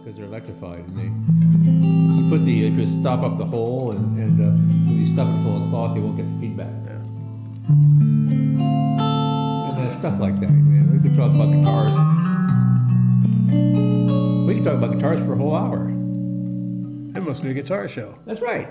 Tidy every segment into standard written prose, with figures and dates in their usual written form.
because they're electrified, and if you stop up the hole and if you stuff it full of cloth, you won't get the feedback. Yeah. And stuff like that, man. We could talk about guitars. We could talk about guitars for a whole hour. It must be a guitar show. That's right.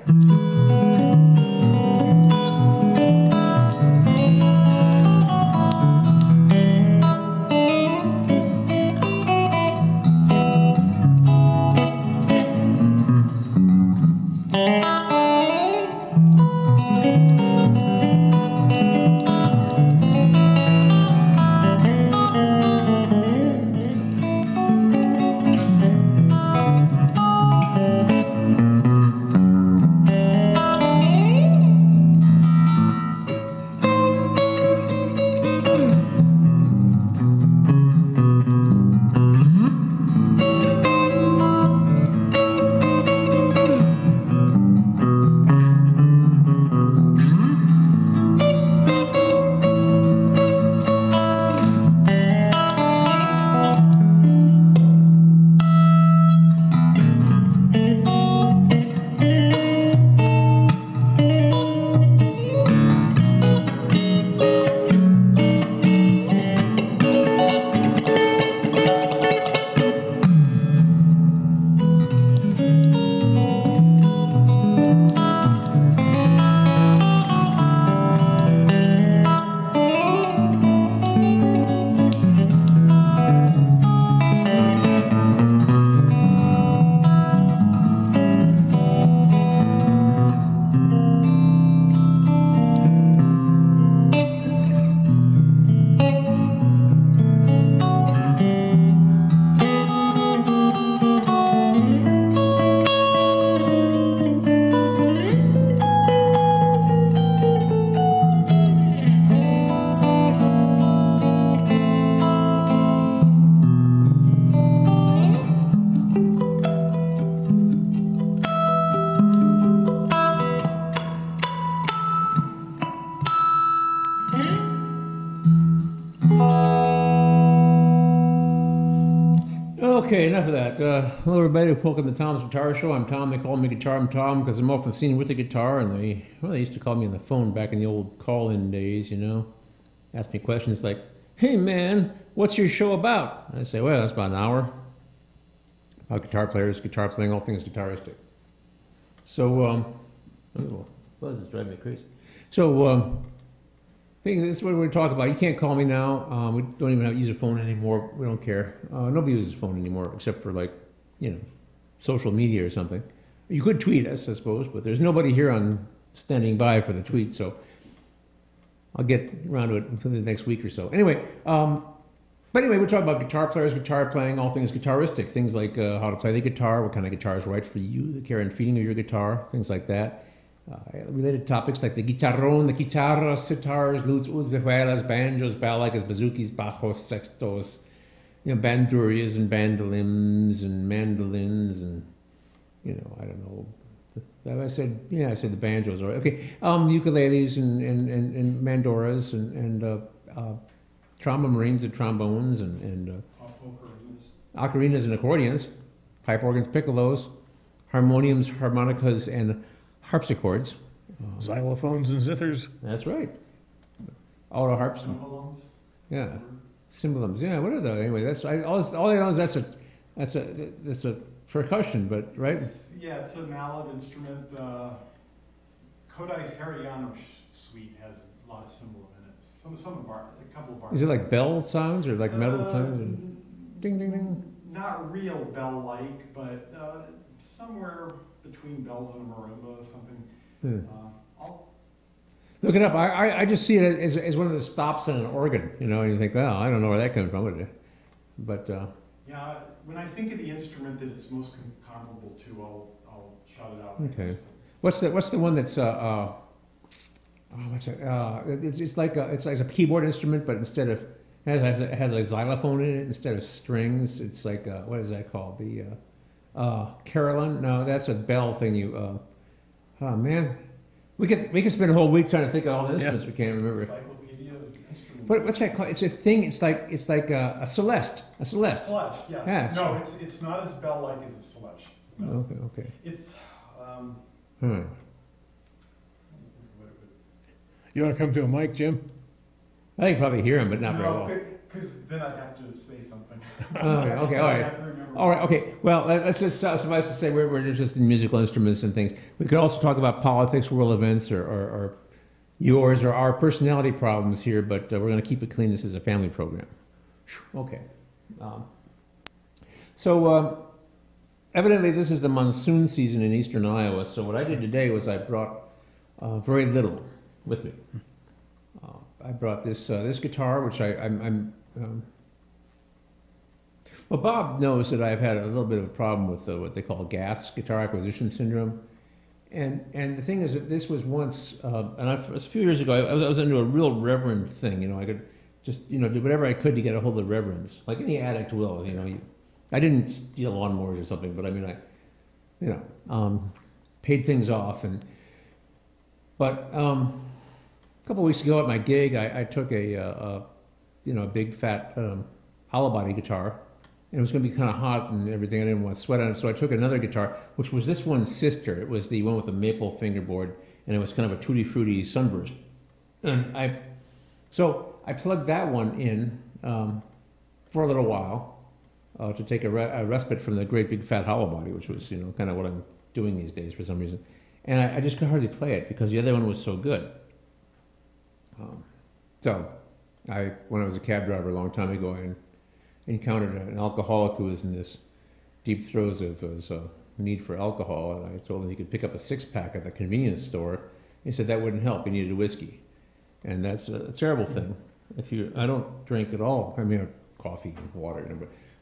Okay, enough of that. Hello, everybody. Welcome to Tom's Guitar Show. I'm Tom. They call me Guitar I'm Tom because I'm often seen with a guitar, and they used to call me on the phone back in the old call-in days, you know. Ask me questions like, "Hey, man, what's your show about?" I say, "Well, that's about an hour. About guitar players, guitar playing, all things guitaristic." So, buzz is driving me crazy. So, this is what we're talking about. You can't call me now. We don't even use a phone anymore. We don't care. Nobody uses a phone anymore except for, like, you know, social media or something. You could tweet us, I suppose, but there's nobody here on standing by for the tweet, so I'll get around to it within the next week or so. Anyway, we're talking about guitar players, guitar playing, all things guitaristic. Things like how to play the guitar, what kind of guitar is right for you, the care and feeding of your guitar, things like that. Related topics like the guitarrón, the guitarras, sitars, lutes, uds, vihuelas, banjos, balicas, bazookies, bajos, sextos, you know, bandurias and bandolims and mandolins and, you know, I don't know. I said the banjos. Right. Okay, ukuleles and mandoras and trombomarines and trombones and ocarinas and accordions, pipe organs, piccolos, harmoniums, harmonicas, and harpsichords. Xylophones and zithers. That's right. Auto harps. Cymbalums. Yeah. Cymbalums. Yeah, what are those? Anyway, all I know is that's a percussion, but right? It's a mallet instrument. Kodai's Hariano suite has a lot of cymbal in it. A couple of bars. Is it like bell sounds or like metal sounds? Ding, ding, ding. Not real bell-like, but somewhere between bells and a marimba or something. Look it up. I just see it as one of the stops on an organ, you know, and you think, well, I don't know where that comes from. But yeah, when I think of the instrument that it's most comparable to, I'll shout it out. Okay. What's the one that's it's like a keyboard instrument, but instead of it has a xylophone in it instead of strings. It's like what is that called? The carillon? No, that's a bell thing. Oh man, we could spend a whole week trying to think of all the instruments we can't remember. Encyclopedia of instruments. What's that called? It's a thing. It's like a Celeste. A Celeste. Celeste, yeah. Yeah, No, it's not as bell-like as a Celeste. No. Okay. It's, Hmm. You want to come to a mic, Jim? I can probably hear him, but not very well. no, because then I'd have to say something. Okay, all I'd right. have to remember. All right, okay. Well, let's just suffice to say we're just in musical instruments and things. We could also talk about politics, world events, or yours or our personality problems here, but we're going to keep it clean. This is a family program. Okay. So evidently this is the monsoon season in eastern Iowa, so what I did today was I brought very little with me. I brought this guitar, which I'm well, Bob knows that I've had a little bit of a problem with what they call GAS, guitar acquisition syndrome. And the thing is that this was once, a few years ago, I was into a real reverend thing. You know, I could just, do whatever I could to get a hold of reverends, like any addict will. I didn't steal lawnmowers or something, but I mean, I paid things off. But a couple of weeks ago at my gig, I took a big fat hollow body guitar. And it was going to be kind of hot and everything. I didn't want to sweat on it, so I took another guitar, which was this one's sister. It was the one with the maple fingerboard, and it was kind of a tutti frutti sunburst. And I plugged that one in for a little while to take a respite from the great big fat hollow body, which was kind of what I'm doing these days for some reason. And I just could hardly play it because the other one was so good. When I was a cab driver a long time ago, I encountered an alcoholic who was in this deep throes of his need for alcohol, and I told him he could pick up a 6-pack at the convenience store. He said that wouldn't help. He needed a whiskey, and that's a terrible thing. I don't drink at all. I mean, coffee and water,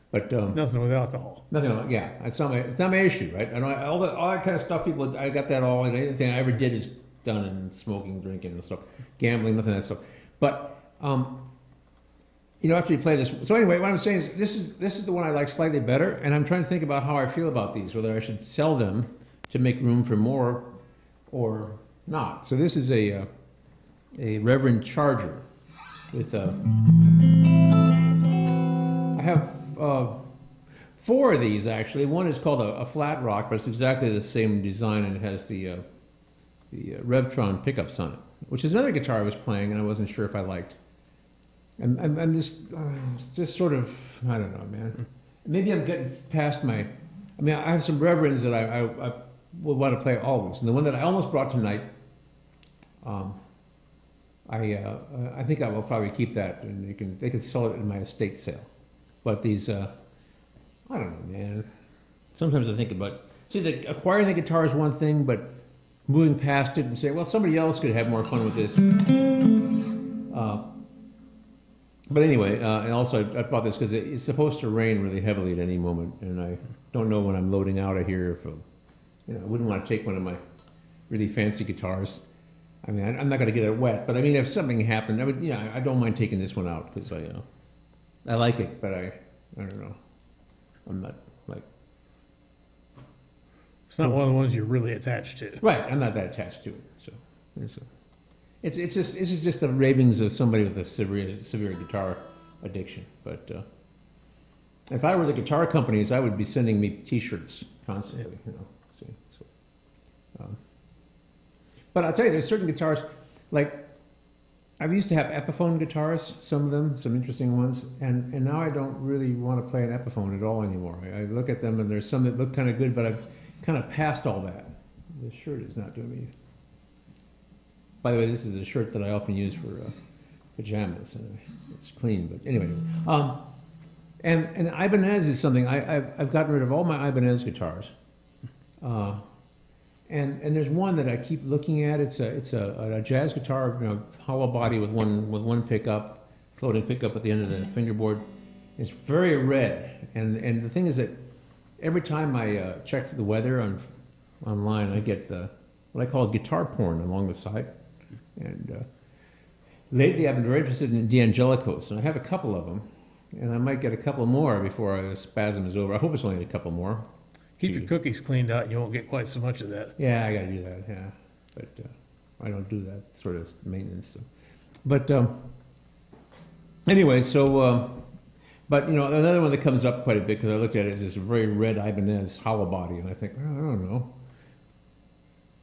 but Nothing with alcohol. nothing. Yeah, it's not my issue, right? And all that kind of stuff. I got that all. And anything I ever did is done in smoking, drinking, and stuff, gambling, nothing of that stuff. But after you play this, so anyway, what I'm saying is this is the one I like slightly better, and I'm trying to think about how I feel about these, whether I should sell them to make room for more or not. So this is a Reverend Charger with I have 4 of these actually. One is called a flat rock, but it's exactly the same design, and it has the Revtron pickups on it, which is another guitar I was playing and I wasn't sure if I liked. I'm just sort of, I don't know, man. Maybe I'm getting past I have some reverends that I will want to play always. And the one that I almost brought tonight, I think I will probably keep that, and they can sell it in my estate sale. But these, I don't know, man. Sometimes I think about, acquiring the guitar is one thing, but moving past it and say, well, somebody else could have more fun with this. But anyway, and also I bought this because it's supposed to rain really heavily at any moment, and I don't know when I'm loading out of here. I wouldn't want to take one of my really fancy guitars. I mean, I'm not going to get it wet, but I mean, if something happened, I don't mind taking this one out because I like it, but I don't know. I'm not like. It's not one of the ones you're really attached to. Right, I'm not that attached to it, so. It's just the ravings of somebody with a severe guitar addiction. But if I were the guitar companies, I would be sending me T-shirts constantly. But I'll tell you, there's certain guitars, like I used to have Epiphone guitars, some of them, some interesting ones, and now I don't really want to play an Epiphone at all anymore. I look at them and there's some that look kind of good, but I've kind of passed all that. This shirt is not doing me. By the way, this is a shirt that I often use for pajamas, and it's clean. But anyway, and Ibanez is something I've gotten rid of all my Ibanez guitars, and there's one that I keep looking at. It's a jazz guitar, hollow body with one pickup, floating pickup at the end of the fingerboard. It's very red, and the thing is that every time I check for the weather online, I get what I call guitar porn along the side. And lately I've been very interested in D'Angelicos, and I have a couple of them, and I might get a couple more before the spasm is over. I hope it's only a couple more. Keep your cookies cleaned out, and you won't get quite so much of that. Yeah, I got to do that, yeah. But I don't do that sort of maintenance. So. But Anyway, so, but you know, another one that comes up quite a bit because I looked at it is this very red Ibanez hollow body, and I think, oh, I don't know.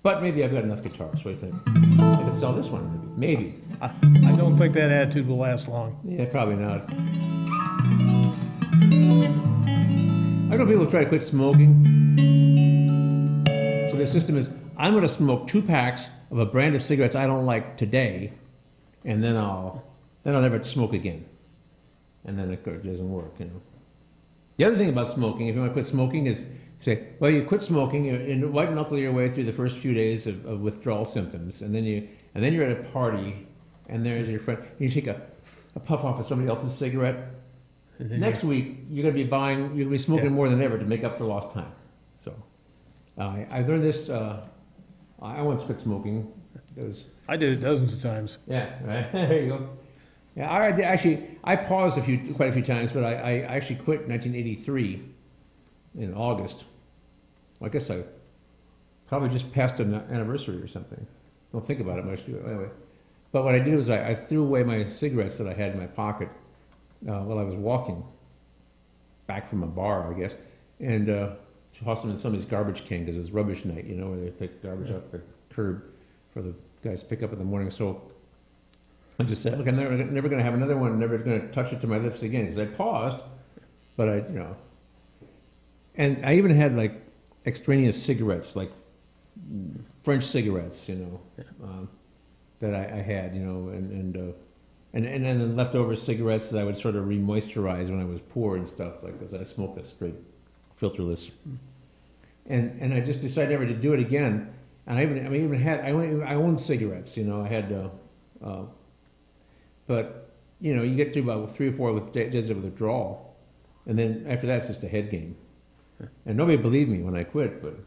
But maybe I've got enough guitars, so I think I could sell this one, maybe. I don't think that attitude will last long. Yeah, probably not. I know people try to quit smoking. So their system is, I'm going to smoke 2 packs of a brand of cigarettes I don't like today, and then I'll never smoke again. And then it doesn't work, you know. The other thing about smoking, if you want to quit smoking, is say, well, you quit smoking, you white knuckle your way through the first few days of withdrawal symptoms, and then you're at a party, and there's your friend, and you take a puff off of somebody else's cigarette. Next week, you're going to be smoking more than ever to make up for lost time. So, I learned this. I once quit smoking. I did it dozens of times. Yeah, right. There you go. Yeah, I paused quite a few times, but I actually quit in 1983 in August. Well, I guess I probably just passed an anniversary or something. Don't think about it much, do it anyway. But what I did was I threw away my cigarettes that I had in my pocket while I was walking back from a bar, I guess, and tossed them in somebody's garbage can because it was rubbish night, you know, where they take garbage up the curb for the guys to pick up in the morning. So I just said, look, I'm never going to have another one, never going to touch it to my lips again, because I paused, but and I even had like extraneous cigarettes, like French cigarettes, you know, that I had, you know, and then leftover cigarettes that I would sort of re-moisturize when I was poor and stuff, like, because I smoked a straight filterless, and I just decided never to do it again. And I owned cigarettes, you know, I had, but you know, you get to about 3 or 4 days of withdrawal, and then after that it's just a head game. And nobody believed me when I quit, but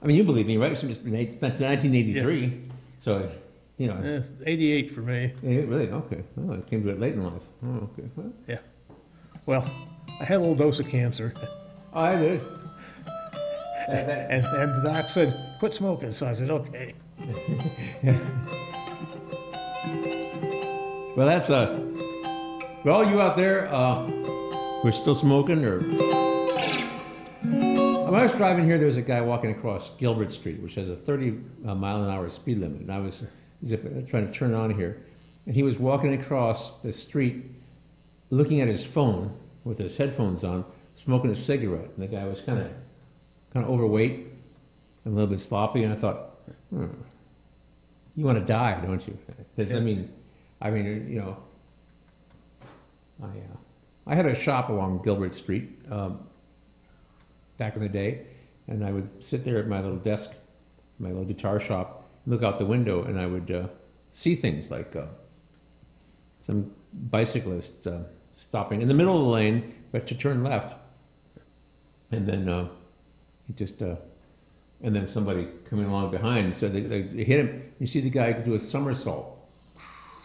I mean, you believe me, right? Since 1983, yeah. So you know, 88 for me. Yeah, really? Okay. Well, I came to it late in life. Oh, okay. Well, yeah. Well, I had a little dose of cancer. Oh, I did. And the doc said, quit smoking. So I said, okay. Well, that's for all you out there who are still smoking, or when I was driving here, there was a guy walking across Gilbert Street, which has a 30-mile-an-hour speed limit, and I was trying to turn on here, and he was walking across the street, looking at his phone with his headphones on, smoking a cigarette, and the guy was kind of overweight and a little bit sloppy, and I thought, you want to die, don't you? Because I mean, you know, I had a shop along Gilbert Street back in the day, and I would sit there at my little desk, my little guitar shop, look out the window, and I would see things like some bicyclist stopping in the middle of the lane, but to turn left, and then he just and then somebody coming along behind, so they hit him. You see the guy do a somersault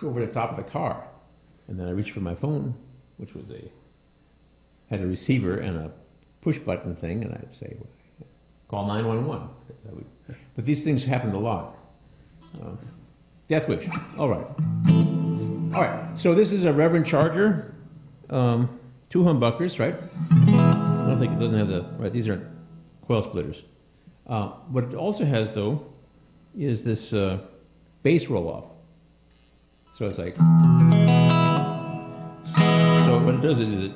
over the top of the car, and then I reached for my phone, which had a receiver and a push button thing, and I'd say, call 911. But these things happened a lot. Death wish. All right. So this is a Reverend Charger, 2 humbuckers, right? I don't think it doesn't have right. These aren't coil splitters. What it also has, though, is this bass roll-off. So it's like. So what it does is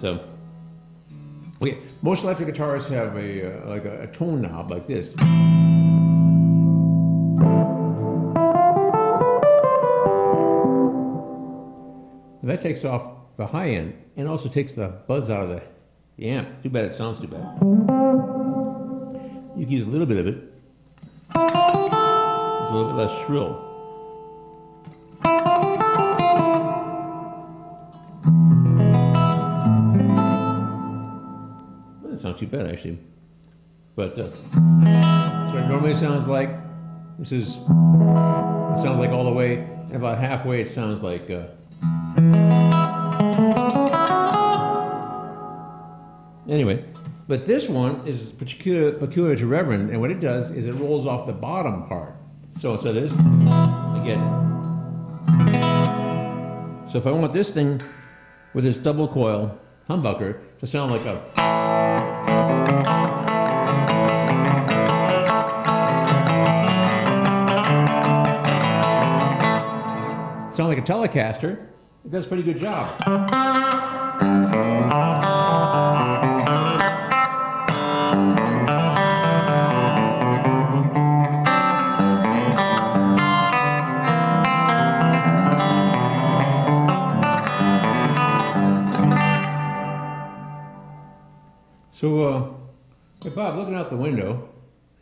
most electric guitars have a tone knob like this. That takes off the high end and also takes the buzz out of the amp. Too bad it sounds too bad. You can use a little bit of it. It's a little bit less shrill. Doesn't sound too bad actually, but that's what it normally sounds like. It sounds like all the way, and about halfway it sounds like. Anyway, but this one is peculiar to Reverend, and what it does is it rolls off the bottom part. So this again. So if I want this thing with this double coil humbucker to sound like a Telecaster, it does a pretty good job. So, hey Bob, looking out the window,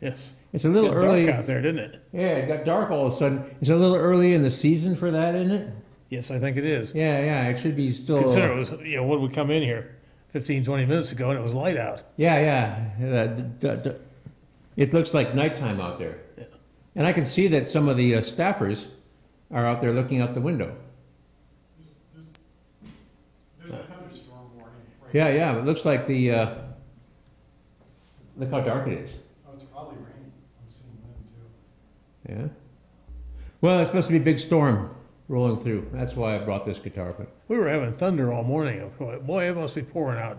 Yes. it's a little Got early. dark out there, didn't it? Yeah, it got dark all of a sudden. It's a little early in the season for that, isn't it? Yes, I think it is. Yeah, it should be still. Consider it was, what did we come in here 15, 20 minutes ago and it was light out. Yeah. It looks like nighttime out there. Yeah. And I can see that some of the staffers are out there looking out the window. There's a thunderstorm warning. Right Yeah, it looks like the. Look how dark it is. Oh, it's probably raining. I'm seeing wind too. Yeah. Well, it's supposed to be a big storm rolling through. That's why I brought this guitar. But We were having thunder all morning. Boy, it must be pouring out